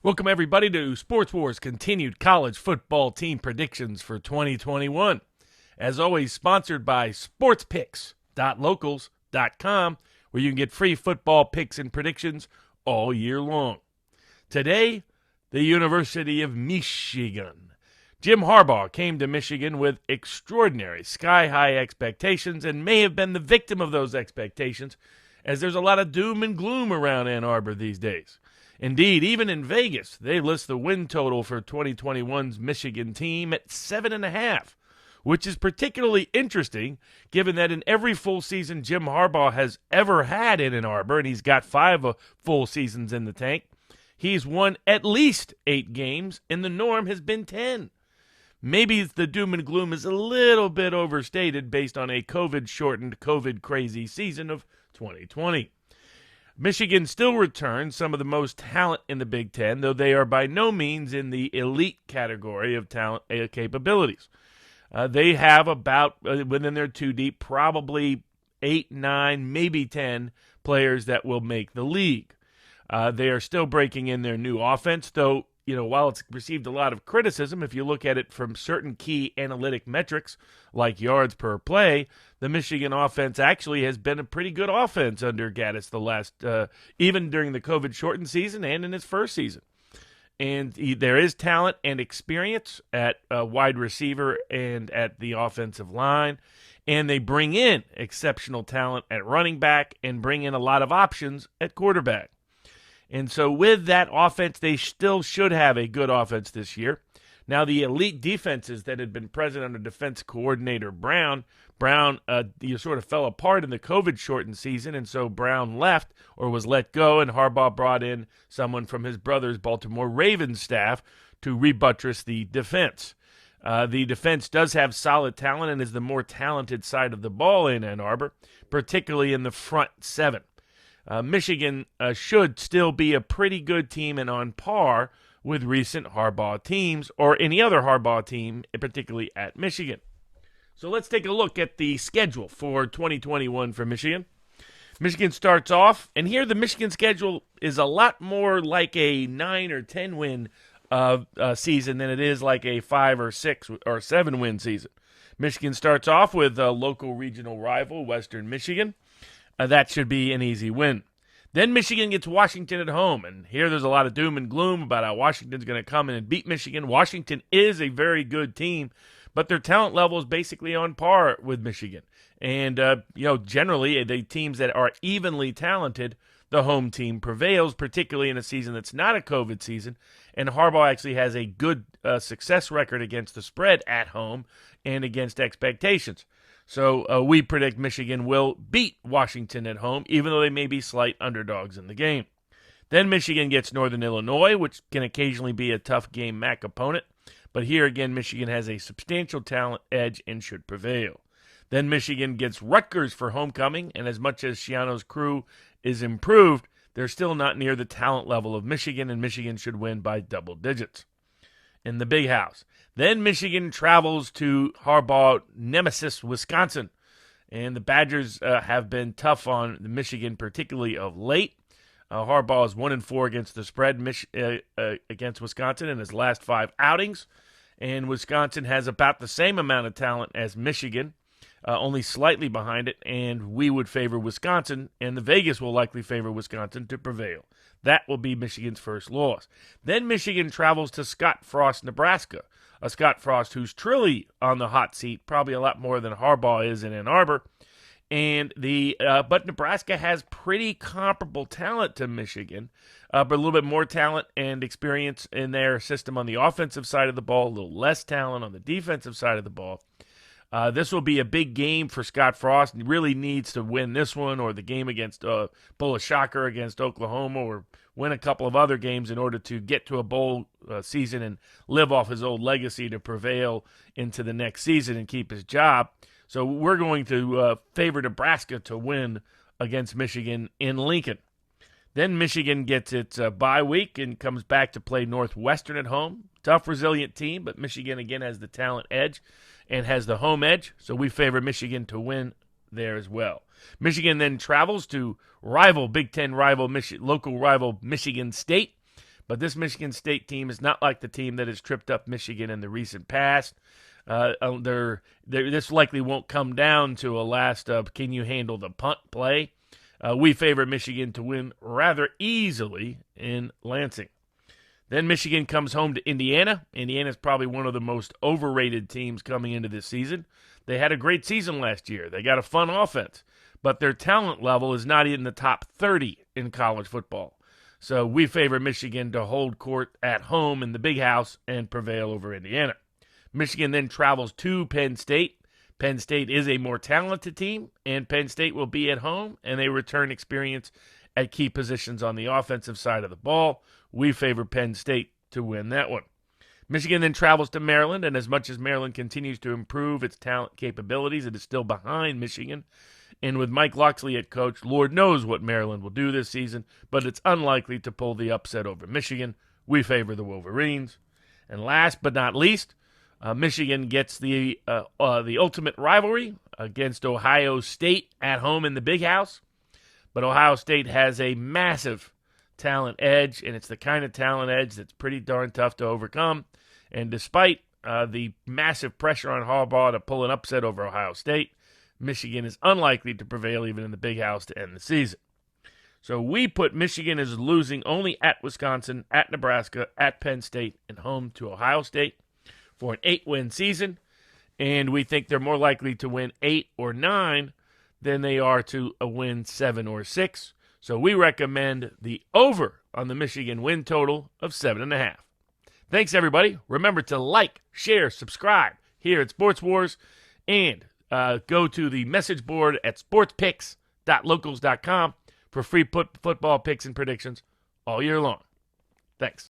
Welcome, everybody, to Sports Wars continued college football team predictions for 2021. As always, sponsored by sportspicks.locals.com, where you can get free football picks and predictions all year long. Today, the University of Michigan. Jim Harbaugh came to Michigan with extraordinary sky-high expectations and may have been the victim of those expectations, as there's a lot of doom and gloom around Ann Arbor these days. Indeed, even in Vegas, they list the win total for 2021's Michigan team at 7.5, which is particularly interesting given that in every full season Jim Harbaugh has ever had in Ann Arbor, and he's got 5 full seasons in the tank, he's won at least 8 games, and the norm has been 10. Maybe the doom and gloom is a little bit overstated based on a COVID-shortened, COVID-crazy season of 2020. Michigan still returns some of the most talent in the Big Ten, though they are by no means in the elite category of talent capabilities. They have about, within their 2 deep, probably 8, 9, maybe 10 players that will make the league. They are still breaking in their new offense, though, while it's received a lot of criticism, if you look at it from certain key analytic metrics like yards per play, the Michigan offense actually has been a pretty good offense under Gaddis the last, even during the COVID-shortened season and in his first season. And there is talent and experience at wide receiver and at the offensive line, and they bring in exceptional talent at running back and bring in a lot of options at quarterback. And so with that offense, they still should have a good offense this year. Now, the elite defenses that had been present under defense coordinator Brown sort of fell apart in the COVID-shortened season, and so Brown left or was let go, and Harbaugh brought in someone from his brother's Baltimore Ravens staff to rebuttress the defense. The defense does have solid talent and is the more talented side of the ball in Ann Arbor, particularly in the front 7. Michigan should still be a pretty good team and on par with recent Harbaugh teams or any other Harbaugh team, particularly at Michigan. So let's take a look at the schedule for 2021 for Michigan. Michigan starts off, and here the Michigan schedule is a lot more like a 9 or 10 win season than it is like a 5 or 6 or 7 win season. Michigan starts off with a local regional rival, Western Michigan. That should be an easy win. Then Michigan gets Washington at home, and here there's a lot of doom and gloom about how Washington's going to come in and beat Michigan. Washington is a very good team, but their talent level is basically on par with Michigan. And, generally, the teams that are evenly talented, the home team prevails, particularly in a season that's not a COVID season. And Harbaugh actually has a good success record against the spread at home and against expectations. So we predict Michigan will beat Washington at home, even though they may be slight underdogs in the game. Then Michigan gets Northern Illinois, which can occasionally be a tough game MAC opponent. But here again, Michigan has a substantial talent edge and should prevail. Then Michigan gets Rutgers for homecoming, and as much as Schiano's crew is improved, they're still not near the talent level of Michigan, and Michigan should win by double digits. In the Big House. Then Michigan travels to Harbaugh nemesis, Wisconsin. And the Badgers have been tough on Michigan, particularly of late. Harbaugh is 1-4 against the spread against Wisconsin in his last 5 outings. And Wisconsin has about the same amount of talent as Michigan, only slightly behind it. And we would favor Wisconsin, and the Vegas will likely favor Wisconsin to prevail. That will be Michigan's first loss. Then Michigan travels to Scott Frost, Nebraska. A Scott Frost who's truly on the hot seat, probably a lot more than Harbaugh is in Ann Arbor. And but Nebraska has pretty comparable talent to Michigan, but a little bit more talent and experience in their system on the offensive side of the ball, a little less talent on the defensive side of the ball. This will be a big game for Scott Frost. He really needs to win this one or the game against pull a shocker against Oklahoma or win a couple of other games in order to get to a bowl season and live off his old legacy to prevail into the next season and keep his job. So we're going to favor Nebraska to win against Michigan in Lincoln. Then Michigan gets its bye week and comes back to play Northwestern at home. Tough, resilient team, but Michigan again has the talent edge and has the home edge, so we favor Michigan to win there as well. Michigan then travels to Big Ten rival, local rival Michigan State. But this Michigan State team is not like the team that has tripped up Michigan in the recent past. This likely won't come down to a last can you handle the punt play. We favor Michigan to win rather easily in Lansing. Then Michigan comes home to Indiana. Indiana is probably one of the most overrated teams coming into this season. They had a great season last year. They got a fun offense, but their talent level is not in the top 30 in college football. So we favor Michigan to hold court at home in the Big House and prevail over Indiana. Michigan then travels to Penn State. Penn State is a more talented team, and Penn State will be at home, and they return experience at key positions on the offensive side of the ball. We favor Penn State to win that one. Michigan then travels to Maryland, and as much as Maryland continues to improve its talent capabilities, it is still behind Michigan. And with Mike Locksley at coach, Lord knows what Maryland will do this season, but it's unlikely to pull the upset over Michigan. We favor the Wolverines. And last but not least, Michigan gets the ultimate rivalry against Ohio State at home in the Big House. But Ohio State has a massive talent edge, and it's the kind of talent edge that's pretty darn tough to overcome. And despite the massive pressure on Harbaugh to pull an upset over Ohio State, Michigan is unlikely to prevail even in the Big House to end the season. So we put Michigan as losing only at Wisconsin, at Nebraska, at Penn State, and home to Ohio State for an 8-win season. And we think they're more likely to win 8 or 9 than they are to win 7 or 6. So we recommend the over on the Michigan win total of 7.5. Thanks, everybody. Remember to like, share, subscribe here at Sports Wars, and go to the message board at sportspicks.locals.com for free football picks and predictions all year long. Thanks.